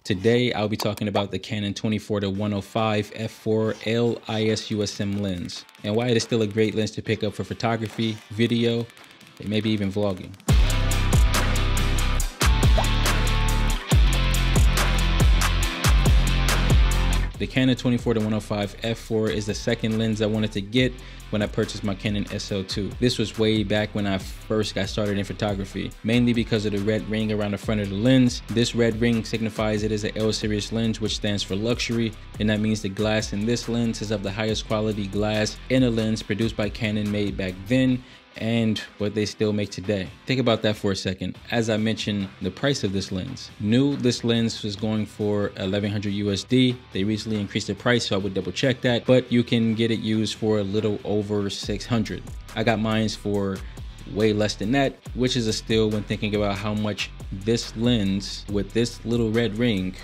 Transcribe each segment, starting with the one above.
Today, I'll be talking about the Canon 24-105 f4 LISUSM lens and why it is still a great lens to pick up for photography, video, and maybe even vlogging. The Canon 24-105 f4 is the second lens I wanted to get when I purchased my Canon SL2. This was way back when I first got started in photography, mainly because of the red ring around the front of the lens. This red ring signifies it is an L series lens, which stands for luxury, and that means the glass in this lens is of the highest quality glass in a lens produced by Canon, made back then, and what they still make today. Think about that for a second. As I mentioned, the price of this lens. This lens was going for 1100 USD. They recently increased the price, so I would double check that, but you can get it used for a little over 600. I got mine for way less than that, which is a steal when thinking about how much this lens with this little red ring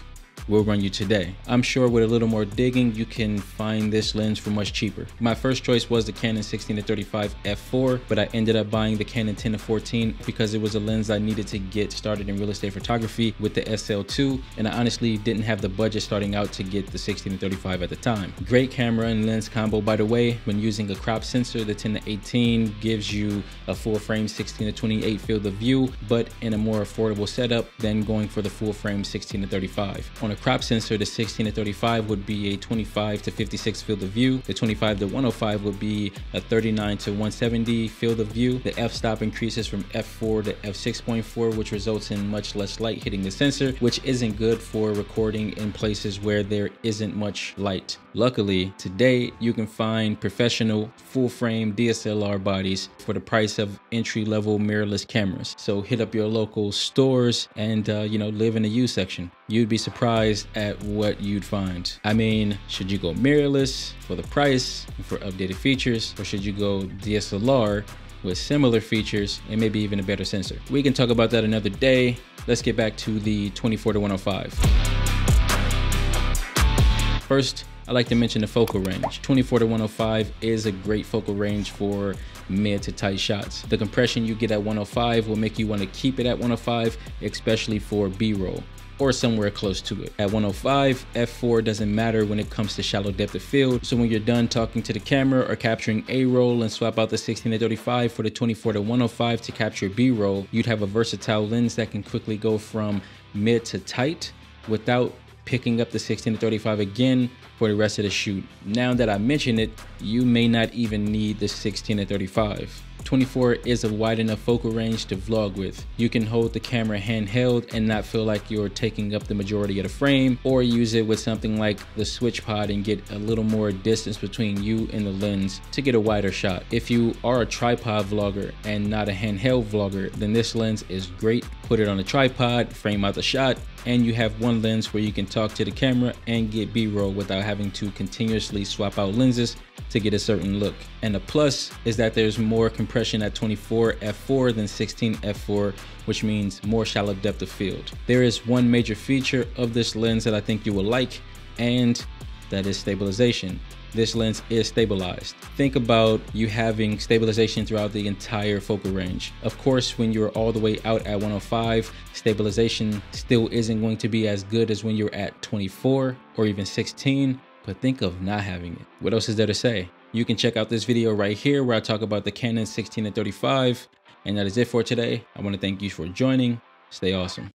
will run you today. I'm sure with a little more digging, you can find this lens for much cheaper. My first choice was the Canon 16-35 f4, but I ended up buying the Canon 10-14 because it was a lens I needed to get started in real estate photography with the SL2, and I honestly didn't have the budget starting out to get the 16-35 at the time. Great camera and lens combo, by the way. When using a crop sensor, the 10-18 gives you a full frame 16-28 field of view, but in a more affordable setup than going for the full frame 16-35. On a crop sensor, the 16-35 would be a 25-56 field of view. The 25-105 would be a 39-170 field of view. The f-stop increases from f4 to f6.4, which results in much less light hitting the sensor, which isn't good for recording in places where there isn't much light. Luckily, today you can find professional full-frame DSLR bodies for the price of entry-level mirrorless cameras. So hit up your local stores and live in the used section. You'd be surprised at what you'd find. I mean, should you go mirrorless for the price and for updated features, or should you go DSLR with similar features and maybe even a better sensor? We can talk about that another day. Let's get back to the 24-105. First, I like to mention the focal range. 24-105 is a great focal range for mid to tight shots. The compression you get at 105 will make you want to keep it at 105, especially for B-roll or somewhere close to it. At 105, f4 doesn't matter when it comes to shallow depth of field. So when you're done talking to the camera or capturing A-roll and swap out the 16-35 for the 24-105 to capture B-roll, you'd have a versatile lens that can quickly go from mid to tight without picking up the 16-35 again for the rest of the shoot. Now that I mention it, you may not even need the 16-35. 24 is a wide enough focal range to vlog with. You can hold the camera handheld and not feel like you're taking up the majority of the frame, or use it with something like the switch pod and get a little more distance between you and the lens to get a wider shot. If you are a tripod vlogger and not a handheld vlogger, then this lens is great. Put it on a tripod, frame out the shot, and you have one lens where you can talk to the camera and get B-roll without having to continuously swap out lenses to get a certain look. And the plus is that there's more compression at 24 f4 than 16 f4, which means more shallow depth of field. There is one major feature of this lens that I think you will like, and that is stabilization. This lens is stabilized. Think about you having stabilization throughout the entire focal range. Of course, when you're all the way out at 105, stabilization still isn't going to be as good as when you're at 24 or even 16, but think of not having it. What else is there to say? You can check out this video right here where I talk about the Canon 16-35, and that is it for today. I want to thank you for joining. Stay awesome.